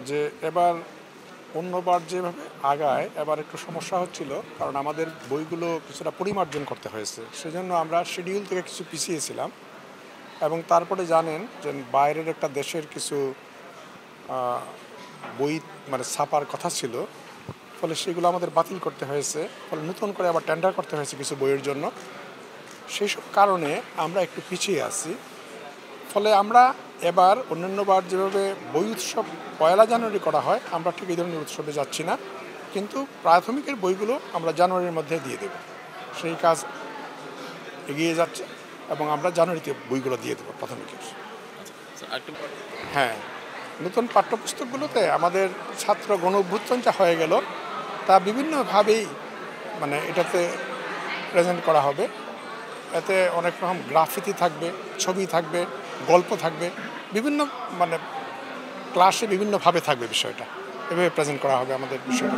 যে এবার অন্যবার যেভাবে আগায় এবার একটু সমস্যা হচ্ছিল, কারণ আমাদের বইগুলো কিছুটা পরিমার্জন করতে হয়েছে। সেজন্য আমরা শিডিউল থেকে কিছু পিছিয়েছিলাম এবং তারপরে জানেন যে বাইরের একটা দেশের কিছু বই মানে ছাপার কথা ছিল, ফলে সেগুলো আমাদের বাতিল করতে হয়েছে। ফলে নতুন করে আবার টেন্ডার করতে হয়েছে কিছু বইয়ের জন্য। সেই সব কারণে আমরা একটু পিছিয়ে আছি। ফলে আমরা এবার অন্যান্যবার যেভাবে বই উৎসব ১লা জানুয়ারি করা হয়, আমরা ঠিক এই ধরনের উৎসবে যাচ্ছি না, কিন্তু প্রাথমিকের বইগুলো আমরা জানুয়ারির মধ্যে দিয়ে দেব। সেই কাজ এগিয়ে যাচ্ছে এবং আমরা জানুয়ারিতে বইগুলো দিয়ে দেবো প্রাথমিকের। হ্যাঁ, নতুন পাঠ্যপুস্তকগুলোতে আমাদের ছাত্র গণ অভ্যুত্থান যা হয়ে গেল তা বিভিন্নভাবেই মানে এটাতে প্রেজেন্ট করা হবে। এতে অনেক রকম গ্রাফিতি থাকবে, ছবি থাকবে, গল্প থাকবে, বিভিন্ন মানে ক্লাসে বিভিন্নভাবে থাকবে বিষয়টা। এভাবে প্রেজেন্ট করা হবে আমাদের বিষয়টা।